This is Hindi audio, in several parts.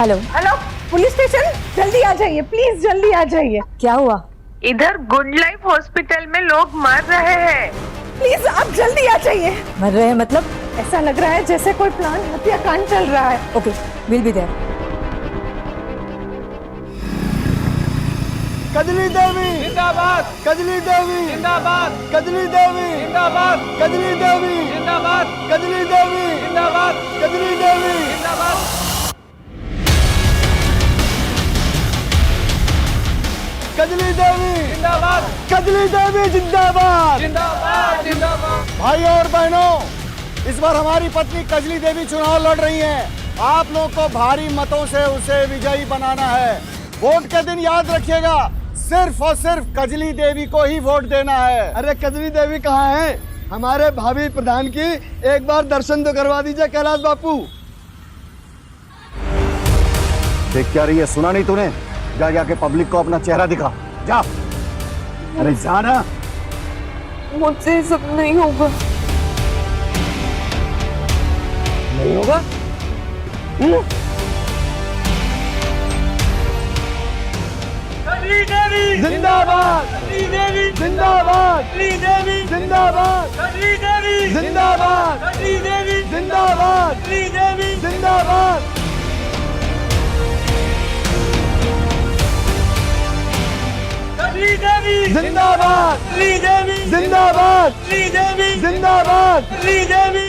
हेलो हेलो, पुलिस स्टेशन, जल्दी आ जाइए प्लीज, जल्दी आ जाइए। क्या हुआ? इधर गुड लाइफ हॉस्पिटल में लोग मर रहे हैं। प्लीज आप जल्दी आ जाइए। मर रहे हैं मतलब? ऐसा लग रहा है जैसे कोई प्लान हत्याकांड चल रहा है। Okay, will be there. Kajli Devi जिंदाबाद, कजली देवी जिंदाबाद, कजली देवी जिंदाबाद, कजली देवी जिंदाबाद, कजली देवी जिंदाबाद, कजली देवी जिंदाबाद, कजली देवी जिंदाबाद, कजली देवी जिंदाबाद, जिंदाबाद जिंदाबाद। भाइयों और बहनों, इस बार हमारी पत्नी कजली देवी चुनाव लड़ रही हैं। आप लोग को भारी मतों से उसे विजयी बनाना है। वोट के दिन याद रखिएगा, सिर्फ और सिर्फ कजली देवी को ही वोट देना है। अरे कजली देवी कहाँ है? हमारे भावी प्रधान की एक बार दर्शन तो करवा दीजिए कैलाश बापू। देख क्या रही है, सुना नहीं तूने? जा जाके पब्लिक को अपना चेहरा दिखा, जा। अरे जा ना। मुझसे सब नहीं होगा। नहीं होगा? जिंदाबाद, जिंदाबाद, जिंदाबाद, जिंदाबाद, जिंदाबाद, जिंदाबाद। जिंदाबाद, जिंदाबाद, जिंदाबाद,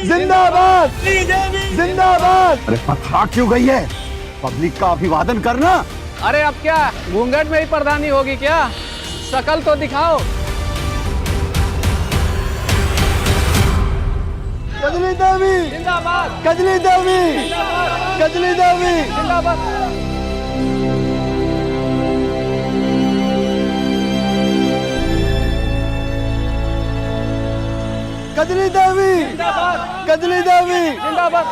जिंदाबाद, जिंदाबाद। अरे पथरा क्यों गई है? पब्लिक का अभिवादन करना। अरे अब क्या घूंघट में ही प्रधानी होगी क्या? शकल तो दिखाओ। कजली देवी जिंदाबाद, कजली देवी जिंदाबाद, कजली देवी जिंदाबाद। कजली देवी जिंदाबाद, कजली देवी जिंदाबाद।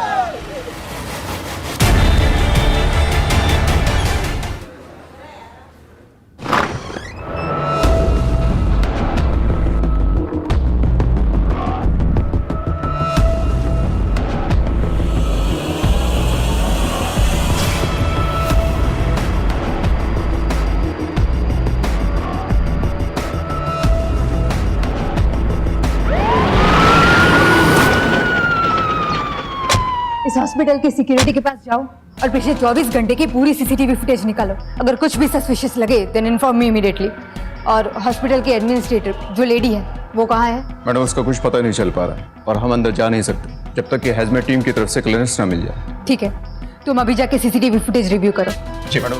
इस हॉस्पिटल की सिक्योरिटी के पास जाओ और पिछले 24 घंटे की पूरी सीसीटीवी फुटेज निकालो। अगर कुछ भी सस्पिशियस लगे देन इन्फॉर्म मी इमीडिएटली। और हॉस्पिटल की एडमिनिस्ट्रेटर जो लेडी है वो कहाँ है? मैडम उसका कुछ पता नहीं चल पा रहा है और हम अंदर जा नहीं सकते जब तक कि हैजमेट टीम की तरफ से क्लियरेंस ना मिल जाए। ठीक है, तुम अभी जाके सीसीटीवी फुटेज रिव्यू करो। जी मैडम।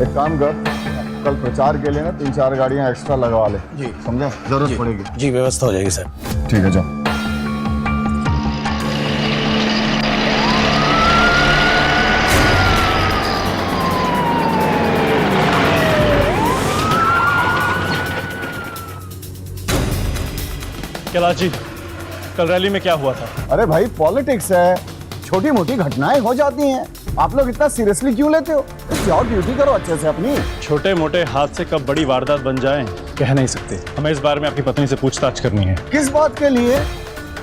एक काम कर, कल प्रचार के लिए ना 3-4 गाड़ियां एक्स्ट्रा लगवा ले। जी समझे, जरूरत पड़ेगी। जी व्यवस्था हो जाएगी सर। ठीक है, जाओ। कैलाश जी, कल रैली में क्या हुआ था? अरे भाई पॉलिटिक्स है, छोटी मोटी घटनाएं हो जाती हैं। आप लोग इतना सीरियसली क्यों लेते हो? जाओ ड्यूटी करो अच्छे से अपनी। छोटे मोटे हादसे कब बड़ी वारदात बन जाएं कह नहीं सकते। हमें इस बारे में आपकी पत्नी से पूछताछ करनी है। किस बात के लिए?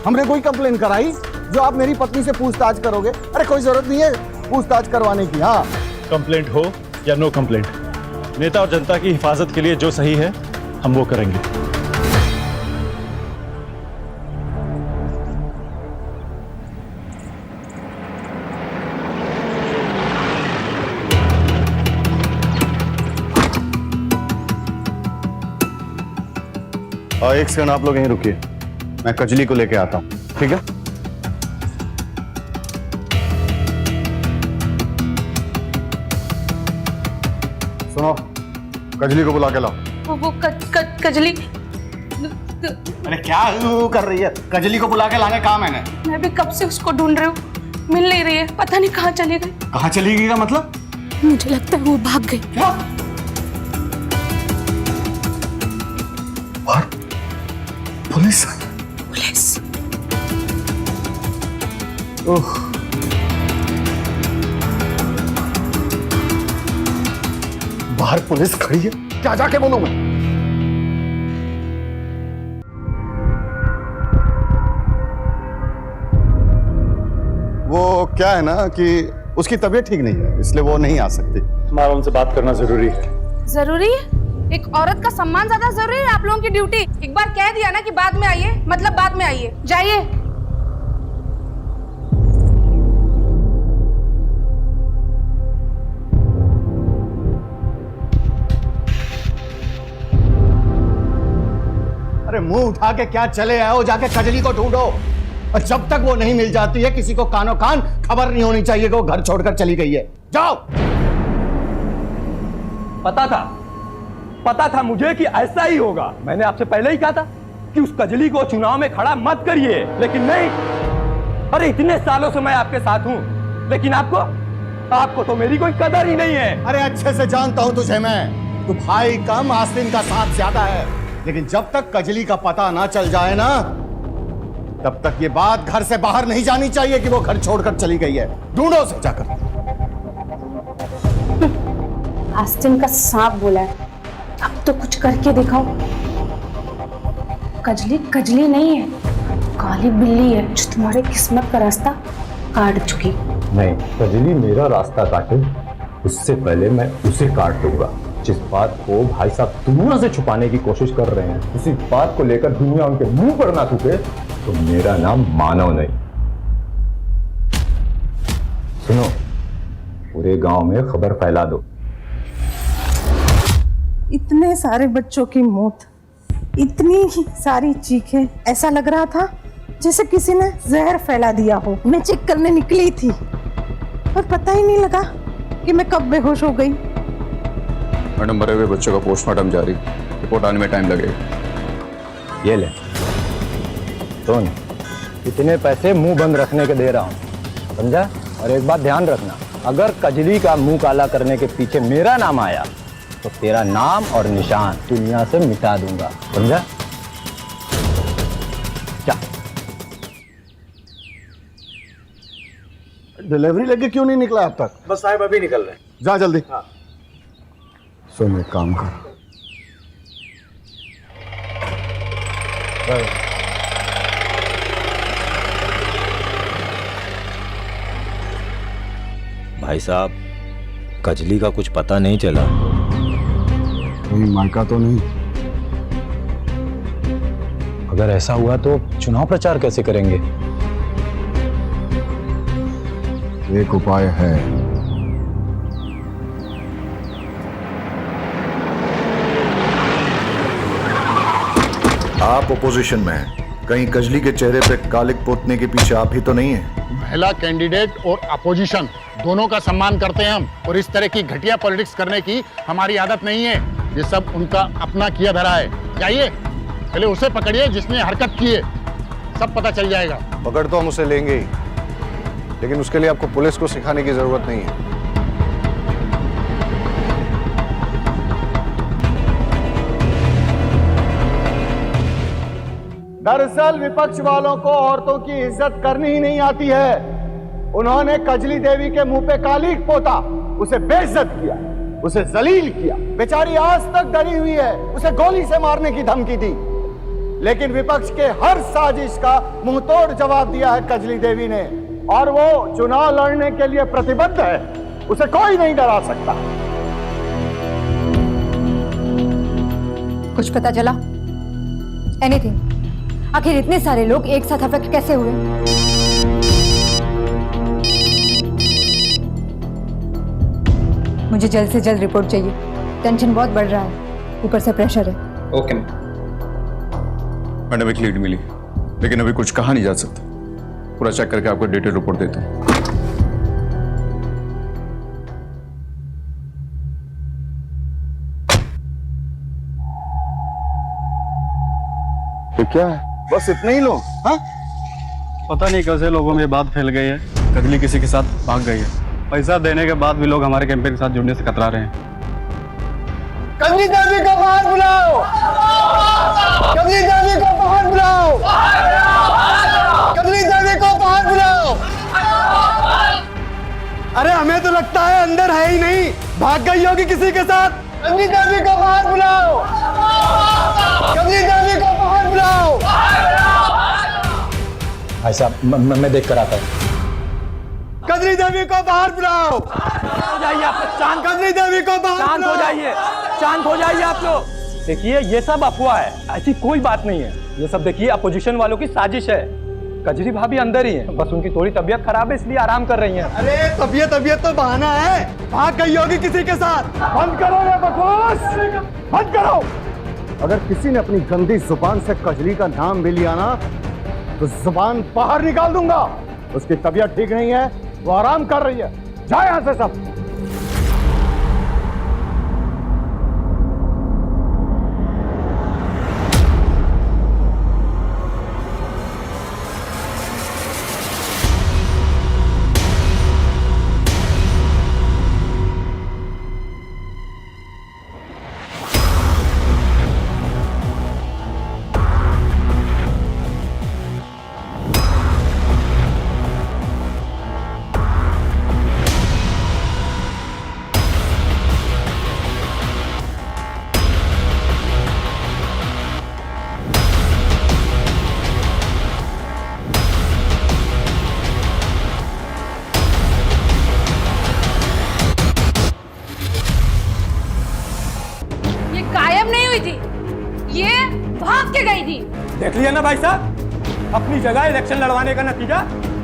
हमने कोई कंप्लेन कराई जो आप मेरी पत्नी से पूछताछ करोगे? अरे कोई जरूरत नहीं है पूछताछ करवाने की। हाँ, कंप्लेंट हो या नो कंप्लेंट, नेता और जनता की हिफाजत के लिए जो सही है हम वो करेंगे। और एक सेकंड आप लोग यहीं रुकिए, मैं कजली को लेके आता हूँ, ठीक है? सुनो, कजली को बुला के लाओ। वो कजली। अरे क्या कर रही है? कजली को बुला के लाने कहा मैंने। मैं भी कब से उसको ढूंढ रही हूँ। मिल नहीं रही है, पता नहीं कहाँ चली गई। कहाँ चली गई का मतलब? मुझे लगता है वो भाग गई। क्या? और पुलिस? पुलिस। ओह, बाहर पुलिस खड़ी है, क्या जाके बोलूं मैं? वो क्या है ना कि उसकी तबीयत ठीक नहीं है, इसलिए वो नहीं आ सकती। हमारा उनसे बात करना जरूरी है। जरूरी है? एक औरत का सम्मान ज्यादा जरूरी है आप लोगों की ड्यूटी। एक बार कह दिया ना कि बाद में आइए, मतलब बाद में आइए। जाइए। अरे मुंह उठा के क्या चले आओ, जाके कजली को ढूंढो। और जब तक वो नहीं मिल जाती है, किसी को कानो कान खबर नहीं होनी चाहिए कि वो घर छोड़कर चली गई है। जाओ। पता था मुझे कि ऐसा ही होगा। मैंने आपसे पहले ही कहा था कि उस कजली को चुनाव में खड़ा मत करिए, लेकिन नहीं। अरे इतने सालों से मैं आपके साथ हूं, लेकिन आपको तो मेरी कोई कदर ही नहीं है। अरे अच्छे से जानता हूं तुझे मैं, तू भाई कम आस्तीन का साथ ज्यादा है। लेकिन जब तक कजली का पता ना चल जाए ना, तब तक ये बात घर से बाहर नहीं जानी चाहिए कि वो घर छोड़कर चली गई है। ढूंढो उसे जाकर। आस्तीन का सांप बोला है, अब तो कुछ करके दिखाओ। कजली नहीं है, काली बिल्ली है जो तुम्हारे किस्मत का रास्ता काट चुकी। नहीं, कजली मेरा रास्ता काटे उससे पहले मैं उसे काट दूंगा। जिस बात को भाई साहब दुनिया से छुपाने की कोशिश कर रहे हैं, उसी बात को लेकर दुनिया उनके मुंह पर ना थूके तो मेरा नाम मानव नहीं। सुनो, पूरे गांव में खबर फैला दो। इतने सारे बच्चों की मौत, इतनी सारी चीखें, ऐसा लग रहा था जैसे किसी ने जहर फैला दिया हो। मैं चेक करने निकली थी और पता ही नहीं लगा कि मैं कब बेहोश हो गई। मैडम, मरे हुए बच्चों का पोस्टमार्टम जारी, रिपोर्ट आने में टाइम लगेगा। ये ले सुन, इतने पैसे मुंह बंद रखने के दे रहा हूं, समझा? और एक बात ध्यान रखना, अगर कजली का मुंह काला करने के पीछे मेरा नाम आया तो तेरा नाम और निशान दुनिया से मिटा दूंगा, समझा? क्या डिलीवरी लेके क्यों नहीं निकला अब तक? बस साहब अभी निकल रहे हैं। जा जल्दी। हाँ। सुन, एक काम कर, भाई साहब, कजली का कुछ पता नहीं चला? नहीं, मायका तो नहीं। अगर ऐसा हुआ तो चुनाव प्रचार कैसे करेंगे? एक उपाय है। आप ओपोजिशन में हैं, कहीं कजली के चेहरे पे कालिक पोतने के पीछे आप ही तो नहीं है? महिला कैंडिडेट और अपोजिशन दोनों का सम्मान करते हैं हम, और इस तरह की घटिया पॉलिटिक्स करने की हमारी आदत नहीं है। ये सब उनका अपना किया धरा है। जाइए, पहले उसे पकड़िए जिसने हरकत की है, सब पता चल जाएगा। पकड़ तो हम उसे लेंगे ही, लेकिन उसके लिए आपको पुलिस को सिखाने की जरूरत नहीं है। दरअसल विपक्ष वालों को औरतों की इज्जत करनी ही नहीं आती है। उन्होंने कजली देवी के मुंह पे कालिक पोता, उसे बेइज्जत किया, उसे जलील किया। बेचारी आज तक डरी हुई है, उसे गोली से मारने की धमकी दी। लेकिन विपक्ष के हर साजिश का मुंहतोड़ जवाब दिया है कजली देवी ने, और वो चुनाव लड़ने के लिए प्रतिबद्ध है। उसे कोई नहीं डरा सकता। कुछ पता चला? एनीथिंग? आखिर इतने सारे लोग एक साथ अफेक्ट कैसे हुए? मुझे जल्द से जल्द रिपोर्ट चाहिए। टेंशन बहुत बढ़ रहा है, ऊपर से प्रेशर है। ओके मैडम, एक लीड मिली, लेकिन अभी कुछ कहा नहीं जा सकता। पूरा चेक करके आपको डिटेल रिपोर्ट देता हूँ। तो क्या है? बस इतने ही लोग? हाँ, पता नहीं कैसे लोगों में बात फैल गई है। कजली किसी के साथ भाग गई है। पैसा देने के बाद भी लोग हमारे कैंपेन के साथ जुड़ने से कतरा रहे हैं। कजली देवी को बाहर बुलाओ! कजली देवी को बाहर बुलाओ! कजली देवी को बाहर बुलाओ! अरे हमें तो लगता है अंदर है ही नहीं, भाग गई होगी किसी के साथ। कजली देवी को बाहर बुलाओ! कजली देवी को बाहर बुलाओ! भाई साहब मैं देख कर आता हूँ। कजली देवी को बाहर बुलाओ! हो जाइए आप लोग, शांत। कजली देवी को बाहर शांत हो बुलाओ! जाइए, शांत हो जाइए आप लोग। देखिए ये सब अफवाह है, ऐसी कोई बात नहीं है। ये सब देखिए अपोजिशन वालों की साजिश है। कजरी भाभी अंदर ही है, बस उनकी थोड़ी तबीयत खराब है इसलिए आराम कर रही हैं। अरे तबीयत तो बहाना है, भाग गई होगी किसी के साथ। बंद करो ये बकवास, बंद करो। अगर किसी ने अपनी गंदी जुबान से कजली का नाम भी लिया ना तो जुबान बाहर निकाल दूंगा। उसकी तबीयत ठीक नहीं है, वो आराम कर रही है। जाए यहां से सब। देख लिया ना भाई साहब, अपनी जगह इलेक्शन लड़वाने का नतीजा।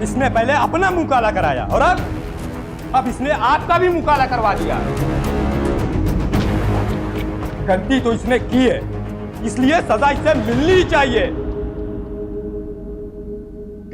इसने पहले अपना मुंह काला कराया और अब इसने आपका भी मुंह काला करवा दिया। गलती तो इसने की है, इसलिए सजा इसे मिलनी ही चाहिए।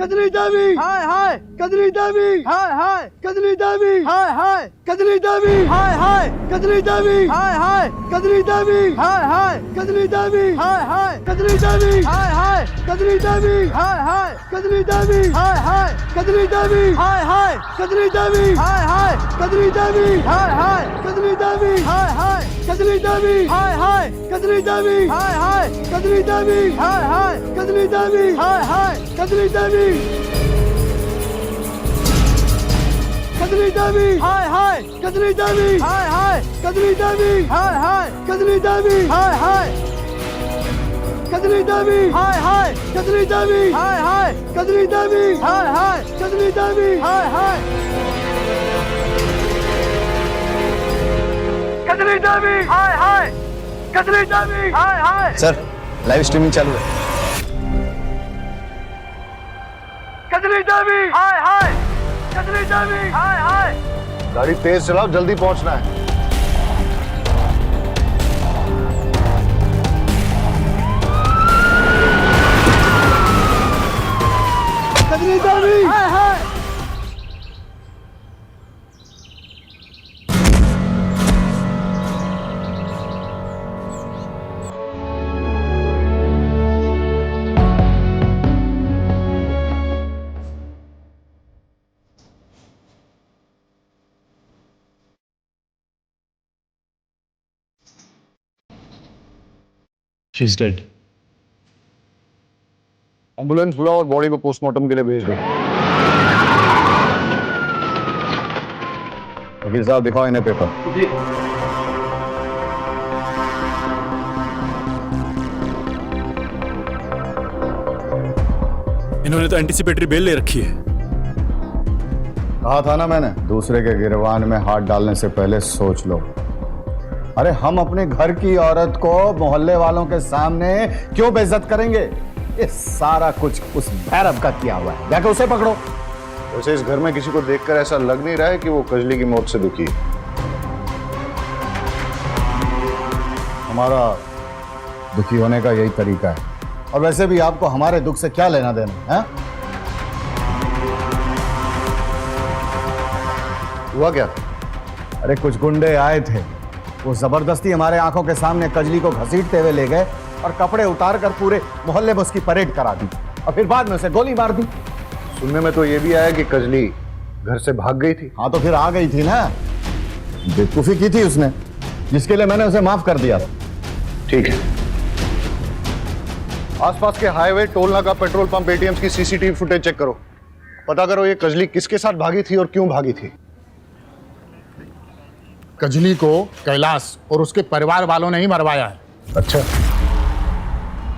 कजली देवी, हाय हाय। कजली देवी, हाय हाय। कजली देवी, हाय हाय। कजली देवी, हाय हाय। कजली देवी, हाय हाय। कजली देवी, हाय हाय। कजली देवी, हाय हाय। कजली देवी, हाय हाय। कजली देवी, हाय हाय। कजली देवी, हाय हाय। कजली देवी, हाय हाय। कजली देवी, हाय हाय। कजली देवी, हाय हाय। कजली देवी, हाय हाय। कजली देवी, हाय हाय। कजली देवी, हाय हाय। कजली देवी, हाय हाय। कजली देवी, हाय हाय। कजली देवी, कजली देवी, हाय हाय। कजली देवी, हाय हाय। कजली देवी, हाय हाय। कजली देवी, हाय हाय। कजली देवी, हाय हाय। कजली देवी, हाय हाय। कजली देवी, हाय हाय। कजली देवी, हाय हाय। कजली देवी, हाय हाय। कजली देवी, हाय हाय। सर लाइव स्ट्रीमिंग चालू है। कजली देवी, हाय हाय। कजली देवी, हाय हाय। गाड़ी तेज चलाओ, जल्दी पहुंचना है। कजली देवी, हाय हाय। She's dead. एम्बुलेंस बुलाओ और बॉडी को पोस्टमार्टम के लिए भेज दो। वकील साहब दिखाओ इन्हें पेपर। इन्होंने तो एंटीसिपेटरी बेल ले रखी है। कहा था ना मैंने, दूसरे के गिरबान में हाथ डालने से पहले सोच लो। अरे हम अपने घर की औरत को मोहल्ले वालों के सामने क्यों बेइज्जत करेंगे? ये सारा कुछ उस भैरव का किया हुआ है। जाके उसे पकड़ो। वैसे इस घर में किसी को देखकर ऐसा लग नहीं रहा है कि वो कजली की मौत से दुखी है। हमारा दुखी होने का यही तरीका है। और वैसे भी आपको हमारे दुख से क्या लेना देना है? हुआ क्या? अरे कुछ गुंडे आए थे, वो जबरदस्ती हमारे आंखों के सामने कजली को घसीटते हुए ले गए और कपड़े उतार कर पूरे मोहल्ले में उसकी परेड करा दी और फिर बाद में उसे गोली मार दी। सुनने में तो ये भी आया कि कजली घर से भाग गई थी। हाँ तो फिर आ गई थी ना, बेवकूफी की थी उसने, जिसके लिए मैंने उसे माफ कर दिया। ठीक है, आसपास के हाईवे, टोल नाका, पेट्रोल पंप, एटीएम्स की सीसीटीवी फुटेज चेक करो। पता करो ये कजली किसके साथ भागी थी और क्यों भागी थी। कजली को कैलाश और उसके परिवार वालों ने ही मरवाया है। अच्छा,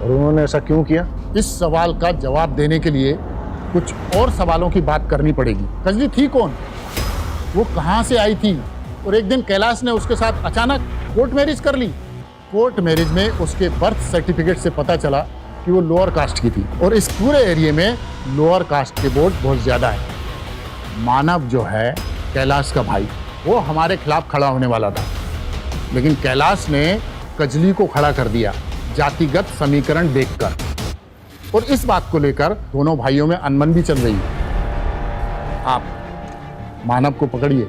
और उन्होंने ऐसा क्यों किया? इस सवाल का जवाब देने के लिए कुछ और सवालों की बात करनी पड़ेगी। कजली थी कौन, वो कहाँ से आई थी, और एक दिन कैलाश ने उसके साथ अचानक कोर्ट मैरिज कर ली। कोर्ट मैरिज में उसके बर्थ सर्टिफिकेट से पता चला कि वो लोअर कास्ट की थी, और इस पूरे एरिया में लोअर कास्ट के वोट बहुत ज्यादा है। मानव जो है कैलाश का भाई, वो हमारे खिलाफ खड़ा होने वाला था, लेकिन कैलाश ने कजली को खड़ा कर दिया जातिगत समीकरण देखकर, और इस बात को लेकर दोनों भाइयों में अनबन भी चल रही है। आप मानव को पकड़िए,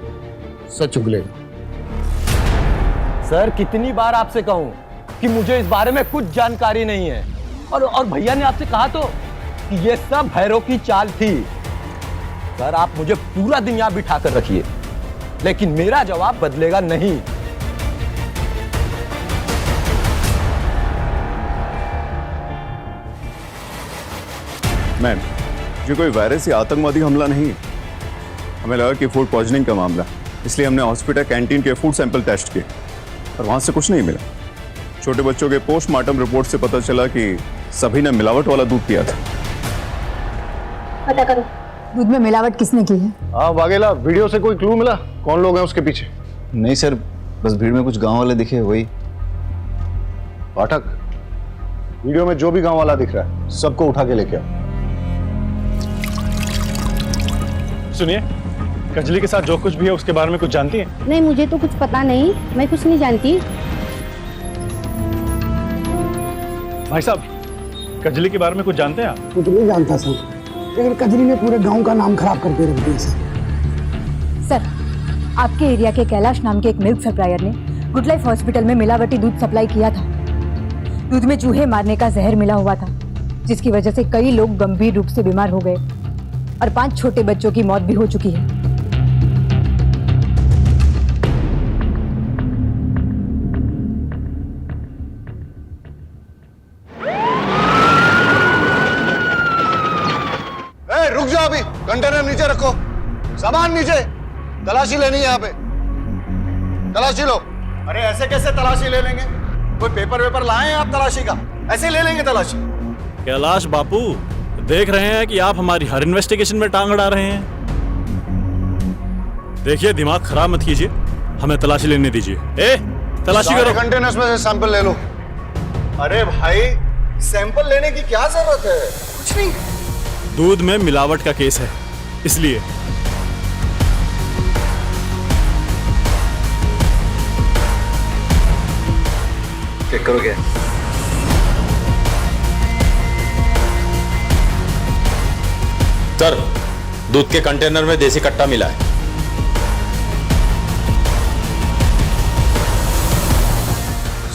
सच उगलेगा। सर कितनी बार आपसे कहूं कि मुझे इस बारे में कुछ जानकारी नहीं है, और भैया ने आपसे कहा तो कि ये सब भैरव की चाल थी। सर आप मुझे पूरा दिन यहां बिठा कर रखिए, लेकिन मेरा जवाब बदलेगा नहीं। मैम, ये कोई वायरस या आतंकवादी हमला नहीं है। हमें लगा कि फूड पॉइजनिंग का मामला, इसलिए हमने हॉस्पिटल कैंटीन के फूड सैंपल टेस्ट किए, और वहां से कुछ नहीं मिला। छोटे बच्चों के पोस्टमार्टम रिपोर्ट से पता चला कि सभी ने मिलावट वाला दूध पिया था। पता करो दूध में मिलावट किसने की है। हाँ वाघेला, वीडियो से कोई क्लू मिला कौन लोग हैं उसके पीछे? नहीं सर, बस भीड़ में कुछ गांव वाले दिखे, वही। पाठक, वीडियो में जो भी गांव वाला दिख रहा है सबको उठा के लेके आओ। सुनिए, कजली के साथ जो कुछ भी है उसके बारे में कुछ जानती है? नहीं, मुझे तो कुछ पता नहीं, मैं कुछ नहीं जानती। भाई साहब, कजली के बारे में कुछ जानते हैं आप? कुछ नहीं जानता सर, लेकिन कजली ने पूरे गांव का नाम खराब करके रख दिया सर, आपके एरिया के कैलाश नाम के एक मिल्क सप्लायर ने गुड लाइफ हॉस्पिटल में मिलावटी दूध सप्लाई किया था। दूध में चूहे मारने का जहर मिला हुआ था, जिसकी वजह से कई लोग गंभीर रूप से बीमार हो गए और 5 छोटे बच्चों की मौत भी हो चुकी है। रुक जाओ, अभी कंटेनर नीचे रखो, सामान नीचे, तलाशी लेनी है यहाँ पे, तलाशी लो। अरे ऐसे कैसे तलाशी ले लेंगे? कोई पेपर वेपर लाए हैं आप तलाशी का? ऐसे ले लेंगे तलाशी? कैलाश बापू, देख रहे हैं कि आप हमारी हर इन्वेस्टिगेशन में टांग अड़ा रहे हैं। देखिए, दिमाग खराब मत कीजिए, हमें तलाशी लेने दीजिए। तलाशी करो। कंटेनर्स में से सैंपल ले लो। अरे भाई, सैंपल लेने की क्या जरूरत है? कुछ नहीं, दूध में मिलावट का केस है, इसलिए। चेक करोगे? सर, दूध के कंटेनर में देसी कट्टा मिला है।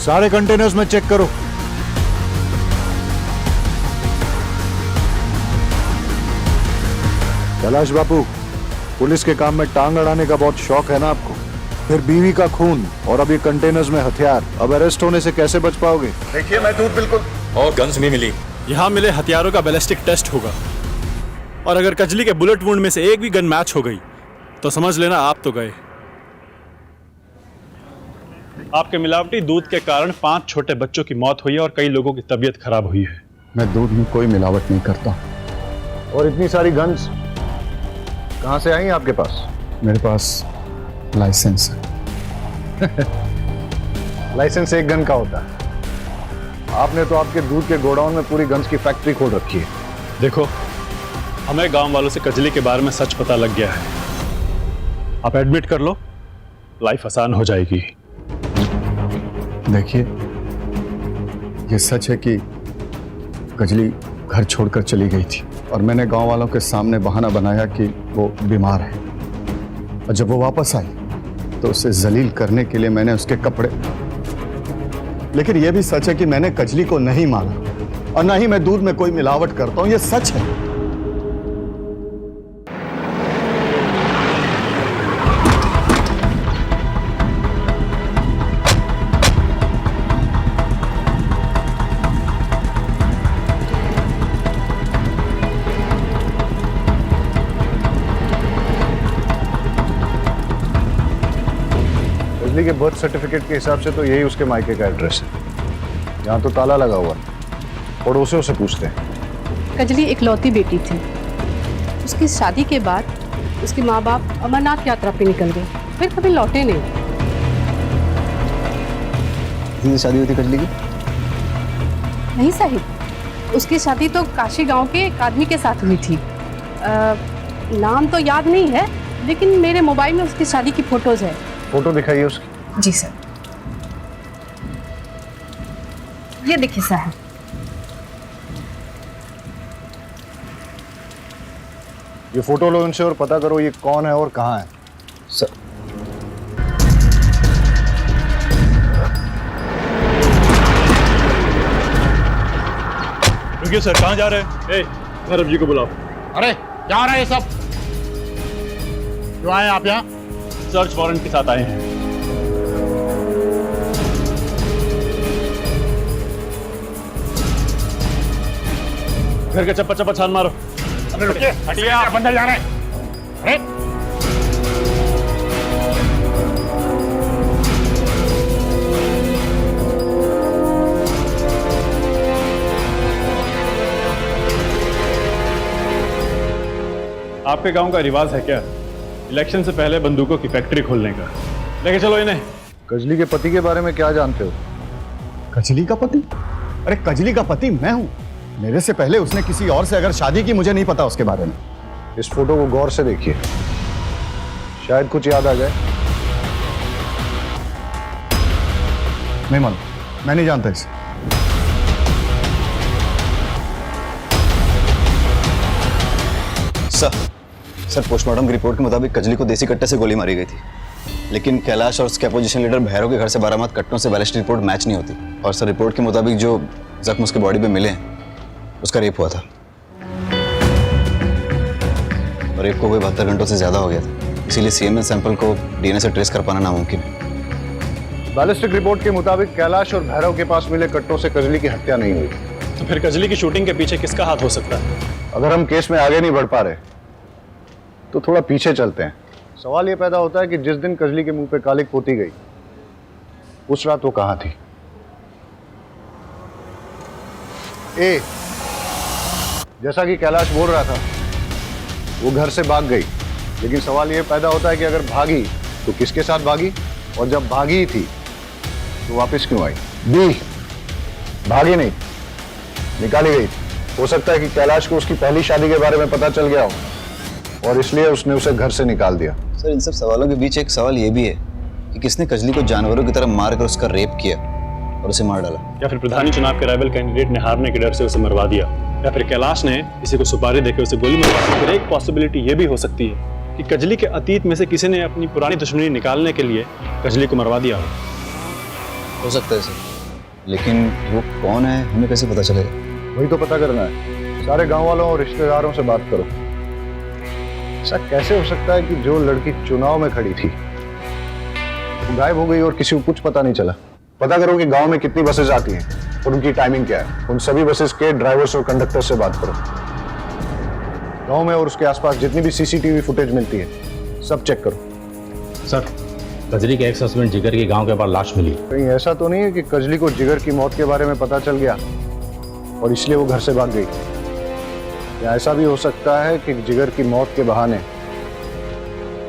सारे कंटेनर्स में चेक करो। कैलाश बापू, पुलिस के काम में टांग अड़ाने का बहुत शौक है ना आपको? फिर बीवी का खून और अब ये कंटेनर्स में हथियार, अब अरेस्ट होने से कैसे बच पाओगे? देखिए, मैं दूध बिल्कुल। और गन्स भी मिली। यहाँ मिले हथियारों का बैलिस्टिक टेस्ट होगा, और अगर कजली के बुलेट वुंड में से एक भी गन मैच हो गई तो समझ लेना आप तो गए। आपके मिलावटी दूध के कारण 5 छोटे बच्चों की मौत हुई है और कई लोगों की तबीयत खराब हुई है। मैं दूध में कोई मिलावट नहीं करता। और इतनी सारी गन्स कहां से आई आपके पास? मेरे पास लाइसेंस है। लाइसेंस एक गन का होता है। आपने तो आपके दूध के गोडाउन में पूरी गन्स की फैक्ट्री खोल रखी है। देखो, हमें गांव वालों से कजली के बारे में सच पता लग गया है। आप एडमिट कर लो, लाइफ आसान हो जाएगी। देखिए, ये सच है कि कजली घर छोड़कर चली गई थी, और मैंने गांव वालों के सामने बहाना बनाया कि वो बीमार है, और जब वो वापस आई तो उसे जलील करने के लिए मैंने उसके कपड़े। लेकिन यह भी सच है कि मैंने कजली को नहीं मारा, और ना ही मैं दूध में कोई मिलावट करता हूं, यह सच है। कजली के बर्थ सर्टिफिकेट के हिसाब से तो यही उसके मायके का एड्रेस है। यहाँ तो ताला लगा हुआ है। पड़ोसियों से पूछते हैं। कजली इकलौती बेटी थी। उसकी शादी के बाद उसके माँ बाप अमरनाथ यात्रा पे निकल गए, फिर कभी लौटे नहीं। किसी से शादी हुई थी कजली की? नहीं साहिब, उसकी शादी तो काशी गांव के एक आदमी के साथ हुई थी। नाम तो याद नहीं है, लेकिन मेरे मोबाइल में उसकी शादी की फोटोज है। फोटो दिखाइए उसकी। जी सर, ये देखिए साहब। ये फोटो लो इनसे और पता करो ये कौन है और कहाँ है। सर रुकिए सर, कहाँ जा रहे हैं? ए, धर्म जी को बुलाओ। अरे क्या हो रहा है ये सब? क्यों आए आप यहाँ? सर्च वारंट के साथ आए हैं। घर का चप्पा चप्पा छान मारो। अरे रुकिए, हटिए आप, अंदर जा रहे हैं। अरे आपके गांव का रिवाज है क्या इलेक्शन से पहले बंदूकों की फैक्ट्री खोलने का? लेके चलो इन्हें। कजली के पति के बारे में क्या जानते हो? कजली का पति? अरे कजली का पति मैं हूं। मेरे से पहले उसने किसी और से अगर शादी की, मुझे नहीं पता उसके बारे में। इस फोटो को गौर से देखिए, शायद कुछ याद आ जाए। नहीं मालूम, मैं नहीं जानता इसे। सर पोस्टमार्टम की रिपोर्ट के मुताबिक कजली को देसी कट्टे से गोली मारी गई थी, लेकिन कैलाश और उसके अपोजिशन लीडर भैरव के घर से बरामद कट्टों से बैलिस्टिक रिपोर्ट मैच नहीं होती। और सर रिपोर्ट के मुताबिक जो जख्म उसके बॉडी पे मिले हैं उसका रेप हुआ था, और रेप को कोई 72 घंटों से ज्यादा हो गया था। इसीलिए सीएमएन सैंपल को डीएनए से ट्रेस कर पाना नामुमकिन है। बैलिस्टिक रिपोर्ट के मुताबिक कैलाश और भैरव के पास मिले कट्टों से कजली की हत्या नहीं हुई। तो फिर कजली की शूटिंग के पीछे किसका हाथ हो सकता है? अगर हम केस में आगे नहीं बढ़ पा रहे तो थोड़ा पीछे चलते हैं। सवाल यह पैदा होता है कि जिस दिन कजली के मुंह पे कालिक पोती गई उस रात वो कहां थी? ए, जैसा कि कैलाश बोल रहा था वो घर से भाग गई, लेकिन सवाल यह पैदा होता है कि अगर भागी तो किसके साथ भागी, और जब भागी थी तो वापस क्यों आई? बी, भागी नहीं, निकाली गई। हो सकता है कि कैलाश को उसकी पहली शादी के बारे में पता चल गया हो और इसलिए उसने उसे घर से निकाल दिया। सर इन सब सवालों के बीच एक सवाल ये भी है कि किसने कजली को जानवरों की तरह मारकर उसका रेप किया और उसे मार डाला? या फिर प्रधानी चुनाव के राइवल कैंडिडेट ने हारने के डर से उसे मरवा दिया, या फिर कैलाश ने किसी को सुपारी देकर उसे गोली मरवा दी। फिर एक पॉसिबिलिटी ये भी हो सकती है कि कजली के अतीत में से किसी ने अपनी पुरानी दुश्मनी निकालने के लिए कजली को मरवा दिया हो सकता है सर, लेकिन वो कौन है हमें कैसे पता चलेगा? वही तो पता करना है। सारे गांव वालों और रिश्तेदारों से बात करो। ऐसा कैसे हो सकता है कि जो लड़की चुनाव में खड़ी थी वो गायब हो गई और किसी को कुछ पता नहीं चला? पता करो कि गांव में कितनी बसेस आती हैं और उनकी टाइमिंग क्या है। उन सभी बसेस के ड्राइवर्स और कंडक्टर से बात करो। गांव में और उसके आसपास जितनी भी सीसीटीवी फुटेज मिलती है सब चेक करो। सर कजली के एक्स हस्बैंड जिगर के गांव के पास लाश मिली। कहीं ऐसा तो नहीं है कि कजली को जिगर की मौत के बारे में पता चल गया और इसलिए वो घर से भाग गई? या ऐसा भी हो सकता है कि जिगर की मौत के बहाने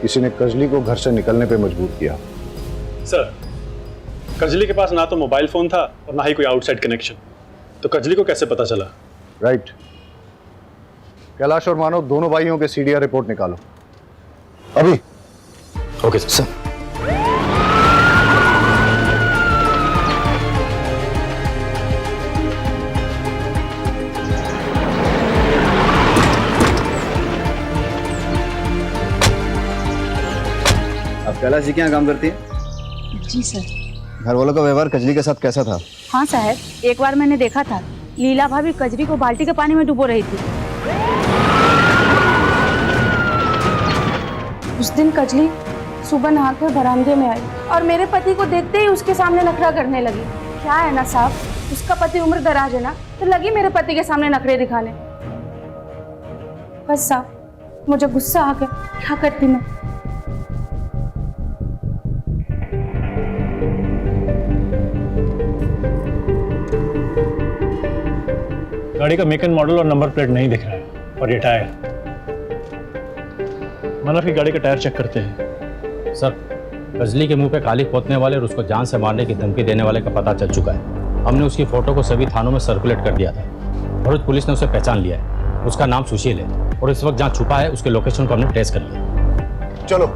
किसी ने कजली को घर से निकलने पे मजबूर किया? सर कजली के पास ना तो मोबाइल फोन था और ना ही कोई आउटसाइड कनेक्शन, तो कजली को कैसे पता चला? राइट। कैलाश और मानव दोनों भाइयों के सीडीआर रिपोर्ट निकालो अभी। Okay sir. कैलाश जी के यहाँ काम करती है? जी सर। घर वालों का व्यवहार कजली के साथ कैसा था? हाँ साहब, एक बार मैंने देखा था लीला भाभी कजरी को बाल्टी के पानी में डुबो रही थी। उस दिन कजली सुबह नहाकर बरामदे में आई और मेरे पति को देखते ही उसके सामने नखरा करने लगी। क्या है ना साहब, उसका पति उम्र दराज है ना, तो लगी मेरे पति के सामने नखरे दिखाने। बस साहब मुझे गुस्सा आ गया, क्या करती मैं। गाड़ी का मेक एंड मॉडल और नंबर प्लेट नहीं दिख रहा है, और ये टायर। मानव की गाड़ी का टायर चेक करते हैं। सर, कजली के मुंह पे काली पोतने वाले और उसको जान से मारने की धमकी देने वाले का पता चल चुका है। हमने उसकी फोटो को सभी थानों में सर्कुलेट कर दिया था। भरूच पुलिस ने उसे पहचान लिया है। उसका नाम सुशील है और इस वक्त जहाँ छुपा है उसके लोकेशन को हमने ट्रेस कर लिया। चलो।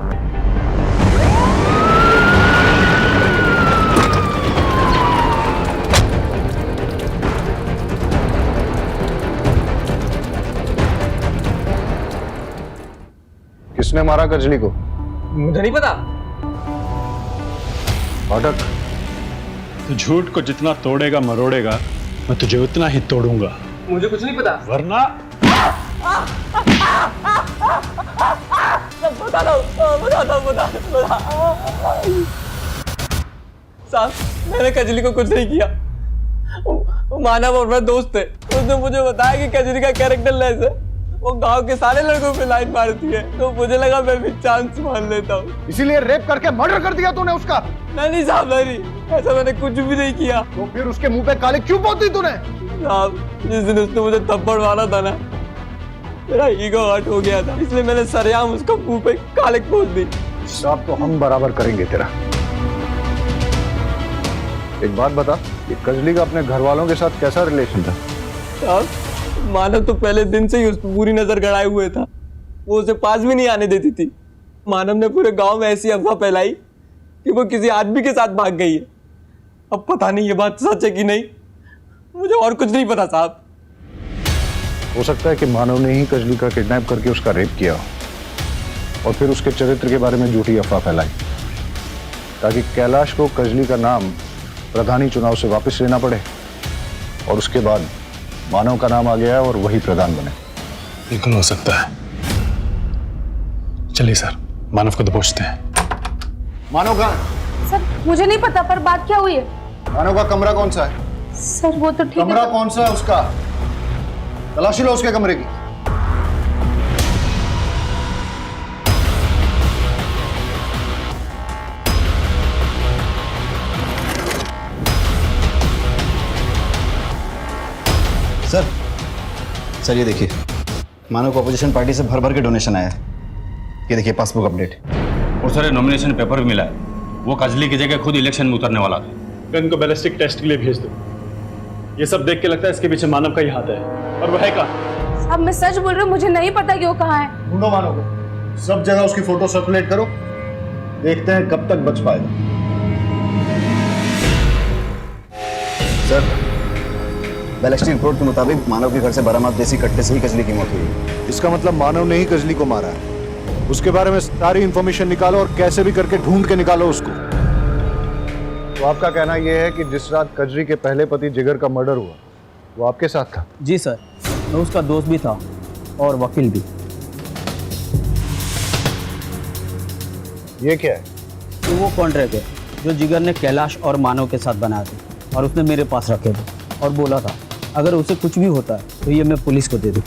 किसने मारा कजली को? मुझे नहीं पता। फाटक, तो झूठ को जितना तोड़ेगा मरोड़ेगा, मैं तुझे उतना ही तोड़ूंगा। मुझे कुछ नहीं पता। वरना बता दो। साहब, मैंने कजली को कुछ नहीं किया। मानव और मैं दोस्त थे। उसने मुझे बताया कि कजली का कैरेक्टर लेस है, वो गांव के सारे लड़कों पे लाइन मारती है, तो मुझे लगा मैं भी चांस मान लेता हूँ। इसीलिए रेप करके मर्डर कर दिया तूने उसका? नहीं साहब, नहीं, ऐसा मैंने कुछ भी नहीं किया। तो फिर उसके मुंह पे काली क्यों पोती तूने? साहब, जिस दिन उसने मुझे थप्पड़ मारा था ना, मेरा ईगो हर्ट हो गया था, इसलिए मैंने सरेआम उसको मुंह पे कालिक पोत दी। साहब तो हम बराबर करेंगे तेरा। एक बात बता, ये कजली का अपने घर वालों के साथ कैसा रिलेशन था? साहब, मानव तो पहले दिन से ही उस पर बुरी नजर गड़ाए हुए था। वो उसे पास भी नहीं आने देती थी। मानव ने पूरे गांव में ऐसी अफवाह फैलाई कि वो किसी आदमी के साथ भाग गई है। अब पता नहीं ये बात सच है कि नहीं, मुझे और कुछ नहीं पता साहब। हो सकता है कि मानव ने ही कजली का किडनैप करके उसका रेप किया और फिर उसके चरित्र के बारे में झूठी अफवाह फैलाई, ताकि कैलाश को कजली का नाम प्रधानी चुनाव से वापस लेना पड़े, और उसके बाद मानव का नाम आ गया और वही प्रधान बने। बिल्कुल हो सकता है। चलिए सर, मानव को दबोचते हैं। मानव कहाँ है? सर, मुझे नहीं पता, पर बात क्या हुई है? मानव का कमरा कौन सा है? सर, वो तो ठीक है। कमरा कौन सा है उसका? तलाशी लो उसके कमरे की। सर ये देखिए, मानव को अपोजिशन पार्टी से भर भर के डोनेशन आया है। ये देखिए पासबुक अपडेट। और सर, नॉमिनेशन पेपर भी मिला है। वो कजली की जगह खुद इलेक्शन में उतरने वाला था। गन को बैलिस्टिक टेस्ट के लिए भेज दो। ये सब देख के लगता है इसके पीछे मानव का ही हाथ है। और वो है कहाँ? साहब, मैं सच बोल रही हूँ, मुझे नहीं पता कि वो कहाँ है। ढूंढो मानव को, सब जगह उसकी फोटो सर्कुलेट करो, देखते हैं कब तक बच पाएगा। सर, बैलिस्टिक रिपोर्ट के मुताबिक मानव के घर से बरामद देसी कट्टे से ही कजली की मौत हुई है। इसका मतलब मानव ने ही कजली को मारा है। उसके बारे में सारी इंफॉर्मेशन निकालो और कैसे भी करके ढूंढ के निकालो उसको। तो आपका कहना यह है कि जिस रात कजली के पहले पति जिगर का मर्डर हुआ, वो आपके साथ था? जी सर, मैं उसका दोस्त भी था और वकील भी। ये क्या है? तो वो कॉन्ट्रैक्ट है जो जिगर ने कैलाश और मानव के साथ बनाया था, और उसने मेरे पास रखे थे और बोला था अगर उसे कुछ भी होता है तो ये मैं पुलिस को दे दूं।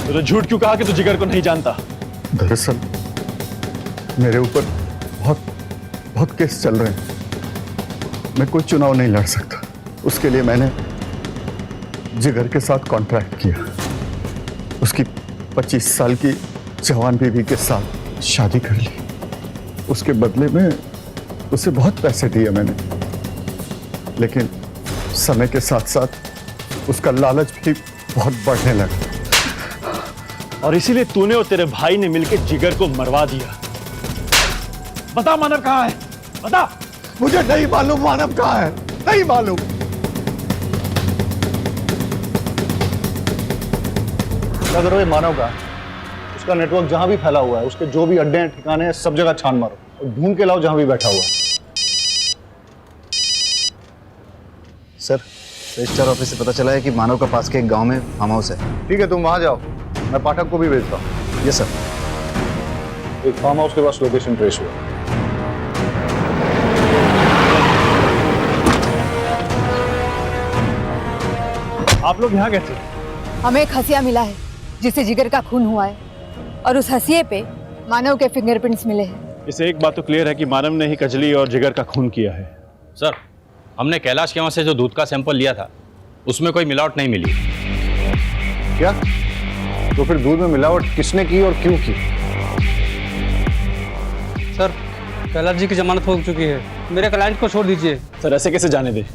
तो झूठ क्यों कहा कि तू जिगर को नहीं जानता? दरअसल मेरे ऊपर बहुत केस चल रहे हैं। मैं कोई चुनाव नहीं लड़ सकता। उसके लिए मैंने जिगर के साथ कॉन्ट्रैक्ट किया। उसकी 25 साल की जवान बीवी के साथ शादी कर ली। उसके बदले में उसे बहुत पैसे दिए मैंने, लेकिन समय के साथ साथ उसका लालच भी बहुत बढ़ने लगा। और इसीलिए तूने और तेरे भाई ने मिलकर जिगर को मरवा दिया। बता मानव कहाँ है? बता। मुझे नहीं मालूम मानव कहाँ है, नहीं मालूम। क्या करो ये मानव का? उसका नेटवर्क जहां भी फैला हुआ है, उसके जो भी अड्डे हैं, ठिकाने हैं, सब जगह छान मारो और ढूंढ के लाओ जहां भी बैठा हुआ है। सर, रजिस्ट्रार ऑफिस से पता चला है कि मानव का पास के एक गांव में फार्म हाउस है। ठीक है, तुम वहां जाओ, मैं पाठक को भी भेजता हूँ। Yes sir. एक फार्म हाउस के पास लोकेशन ट्रेस हुआ। आप लोग यहाँ कैसे? हमें एक हसिया मिला है जिससे जिगर का खून हुआ है, और उस हसिये पे मानव के फिंगरप्रिंट्स मिले हैं। इसे एक बात तो क्लियर है कि मानव ने ही कजली और जिगर का खून किया है। सर, हमने कैलाश के वहां से जो दूध का सैंपल लिया था उसमें कोई मिलावट नहीं मिली। क्या? तो फिर दूध में मिलावट किसने की और क्यों की? सर, कैलाश जी की जमानत हो चुकी है, मेरे क्लाइंट को छोड़ दीजिए। सर, ऐसे कैसे जाने दे?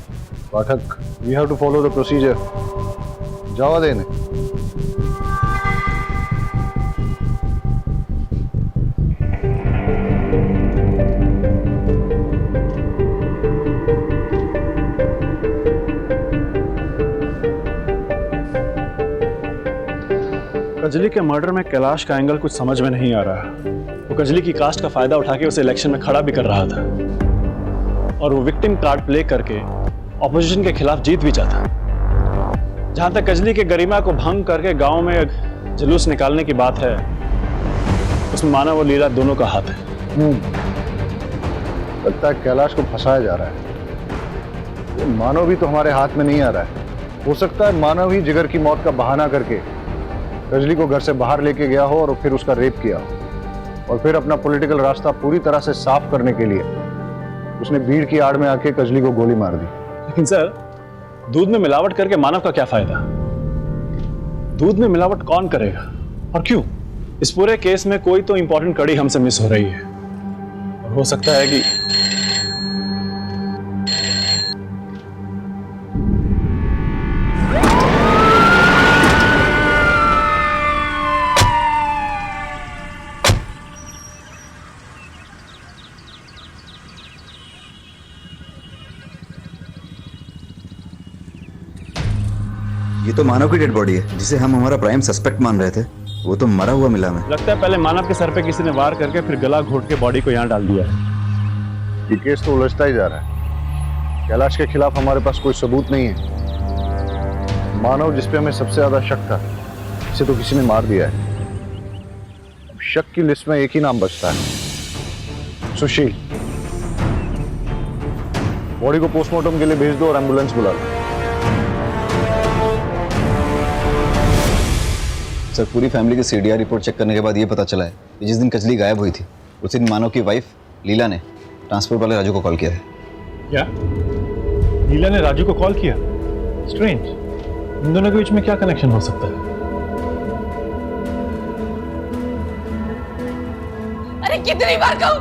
Pathak, we have to follow the procedure. जावा देने। कजली के मर्डर में कैलाश का एंगल कुछ समझ में नहीं आ रहा। वो कजली की कास्ट का फायदा उठा के उसे इलेक्शन में खड़ा भी कर रहा था और वो विक्टिम कार्ड प्ले करके ऑपोजिशन के खिलाफ जीत भी जाता। जहां तक कजली के गरिमा को भंग करके गांव में जुलूस निकालने की बात है, उसमें मानव और लीला दोनों का हाथ है। लगता है कैलाश को फंसाया जा रहा है। ये मानव भी तो हमारे हाथ में नहीं आ रहा है। हो सकता है मानव ही जिगर की मौत का बहाना करके कजली को घर से बाहर लेके गया हो और फिर उसका रेप किया हो, और फिर अपना पॉलिटिकल रास्ता पूरी तरह से साफ करने के लिए उसने भीड़ की आड़ में आके कजली को गोली मार दी। लेकिन सर, दूध में मिलावट करके मानव का क्या फायदा? दूध में मिलावट कौन करेगा और क्यों? इस पूरे केस में कोई तो इंपॉर्टेंट कड़ी हमसे मिस हो रही है और हो सकता है कि ये तो मानव की डेड बॉडी है, जिसे हम हमारा प्राइम सस्पेक्ट मान रहे थे। वो तो मरा हुआ मिला हमें। लगता है पहले मानव के सर पे किसी ने वार करके फिर गला घोट के बॉडी को यहाँ डाल दिया है। ये केस तो उलझता ही जा रहा है। कैलाश के खिलाफ हमारे पास कोई सबूत नहीं है। मानव, जिसपे हमें सबसे ज्यादा शक था, इसे तो किसी ने मार दिया है। अब शक की लिस्ट में एक ही नाम बचता है, सुशील। बॉडी को पोस्टमार्टम के लिए भेज दो और एम्बुलेंस बुला लो। सर, पूरी फैमिली की सीडीआर रिपोर्ट चेक करने के बाद ये पता चला है कि जिस दिन कजली गायब हुई थी उस दिन मानव की वाइफ लीला ने ट्रांसपोर्ट वाले राजू को कॉल किया है। क्या? लीला ने राजू को कॉल किया? स्ट्रेंज। इन दोनों के बीच में क्या कनेक्शन हो सकता है? अरे कितनी बार कहूं,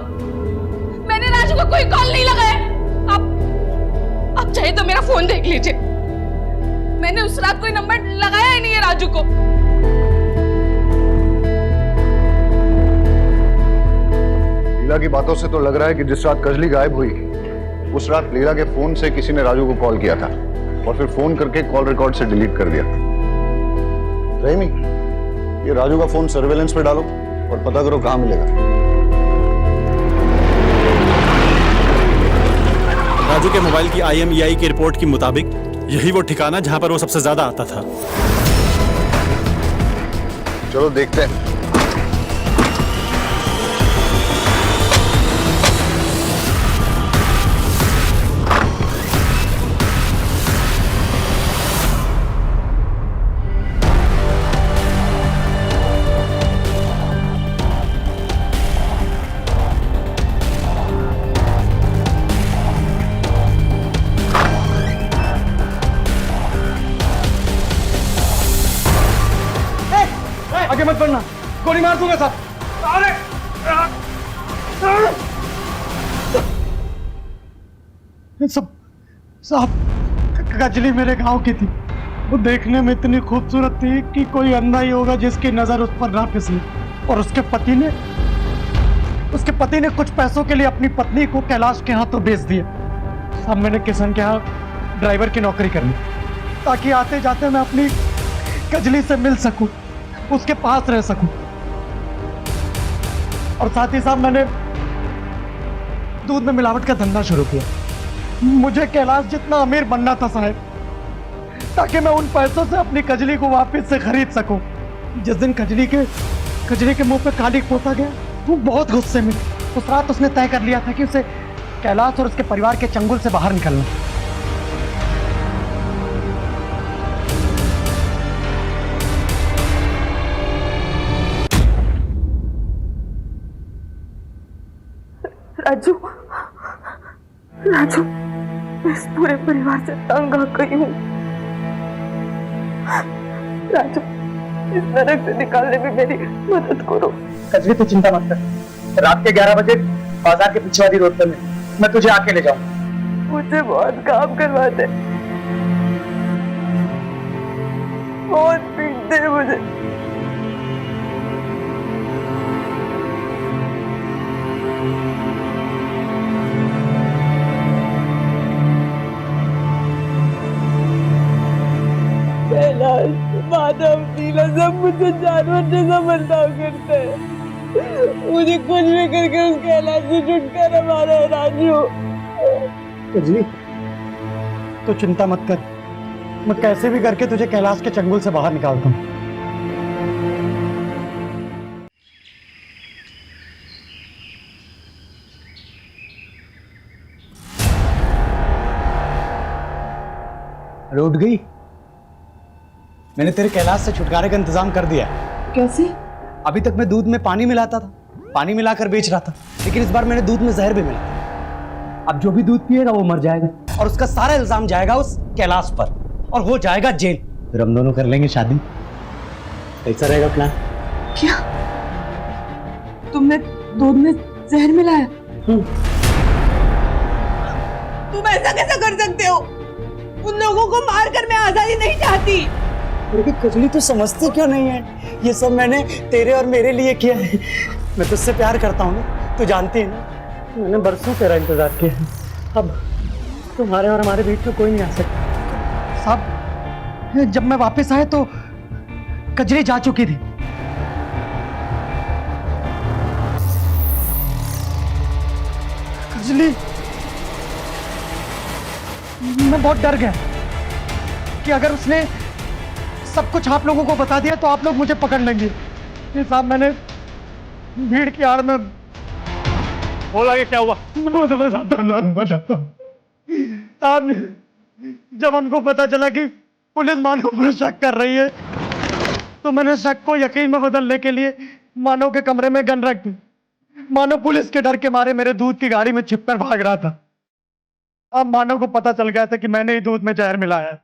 मैंने राजू को कोई कॉल नहीं लगाया। आप चाहे तो मेरा फोन देख लीजिए, मैंने उस रात कोई नंबर लगाया ही नहीं है राजू को। लीला की बातों से तो लग रहा है कि जिस रात कजली गायब हुई उस रात लीला के फोन से किसी ने राजू को कॉल किया था और फिर फोन करके कॉल रिकॉर्ड से डिलीट कर दिया। रहीमी, ये राजू का फोन सर्वेलेंस पे डालो और पता करो कहां मिलेगा। राजू के मोबाइल की IMEI की रिपोर्ट के मुताबिक यही वो ठिकाना जहां पर वो सबसे ज्यादा आता था। चलो देखते हैं। आगे मत बढ़ना, गोली मार दूंगा साहब। अरे सब साहब, कजली मेरे गांव की थी। वो देखने में इतनी खूबसूरत थी कि कोई अंधा ही होगा जिसकी नजर उस पर ना फिसले। और उसके पति ने कुछ पैसों के लिए अपनी पत्नी को कैलाश के हाथों बेच दिया। साहब, मैंने किशन के यहाँ ड्राइवर की नौकरी कर ली ताकि आते जाते मैं अपनी कजली से मिल सकूं, उसके पास रह सकूं। और साथ ही साहब, मैंने दूध में मिलावट का धंधा शुरू किया। मुझे कैलाश जितना अमीर बनना था साहब, ताकि मैं उन पैसों से अपनी कजली को वापस से खरीद सकूं। जिस दिन कजली के मुंह पे कालिक पोता गया, वो बहुत गुस्से में। उस रात उसने तय कर लिया था कि उसे कैलाश और उसके परिवार के चंगुल से बाहर निकलना। राजू, राजू, मैं इस पूरे परिवार से तंग आ गई हूँ। राजू, इस नरक से निकालने में मेरी मदद करो। कजली तू चिंता मत कर, रात के 11 बजे बाजार के पीछे वाली रोड पर मैं तुझे आके ले जाऊंगा। मुझे बहुत काम करवाते, बहुत पीटते मुझे। माधव नीला सब मुझे जानवर जैसा बर्ताव करते हैं। मुझे कुछ भी करके उस कैलाश से छुटकारा मारा है राजू। कजली तो चिंता मत कर, मैं कैसे भी करके तुझे कैलाश के चंगुल से बाहर निकालता हूँ। अरे उठ गई? मैंने तेरे कैलाश से छुटकारे का इंतजाम कर दिया है। कैसे? अभी तक मैं दूध में पानी मिलाता था, पानी मिलाकर बेच रहा था, लेकिन इस बार मैंने दूध में जहर भी मिला। अब जो भी दूध पिएगा वो मर जाएगा और उसका सारा इल्जाम जाएगा उस कैलाश पर और वो जाएगा जेल। फिर हम दोनों कर लेंगे शादी। कैसा रहेगा प्लान? क्या तुमने दूध में जहर मिलाया? तुम ऐसा कैसा कर सकते हो? उन लोगों को मारकर मैं आजादी नहीं चाहती। लेकिन कजली तू समझती क्यों नहीं है? ये सब मैंने तेरे और मेरे लिए किया है। मैं तुझसे प्यार करता हूँ ना, तू जानती है ना। मैंने बरसों तेरा इंतजार किया है। अब तुम्हारे और हमारे बीच में कोई नहीं आ सकता। साहब, जब मैं वापस आया तो कजली जा चुकी थी। कजली, मैं बहुत डर गया कि अगर उसने सब कुछ आप लोगों को बता दिया तो आप लोग मुझे पकड़ लेंगे। ये साहब, मैंने भीड़ की आड़ में बोला कि क्या हुआ? साहब, जब हमको पता चला कि पुलिस मानव पर शक कर रही है तो मैंने शक को यकीन में बदलने के लिए मानव के कमरे में गन रख दी। मानव पुलिस के डर के मारे मेरे दूध की गाड़ी में छिपकर भाग रहा था। अब मानव को पता चल गया था कि मैंने ही दूध में जहर मिलाया है।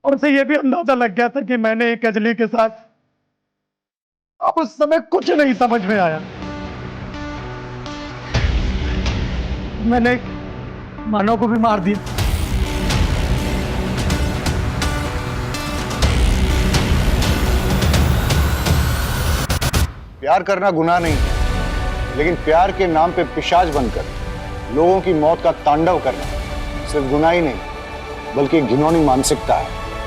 और उसे यह भी अंदाजा लग गया था कि मैंने एक कजली के साथ। अब उस समय कुछ नहीं समझ में आया। मैंने मानव को भी मार दिया। प्यार करना गुनाह नहीं है, लेकिन प्यार के नाम पे पिशाच बनकर लोगों की मौत का तांडव करना सिर्फ गुनाह ही नहीं बल्कि घिनौनी मानसिकता है।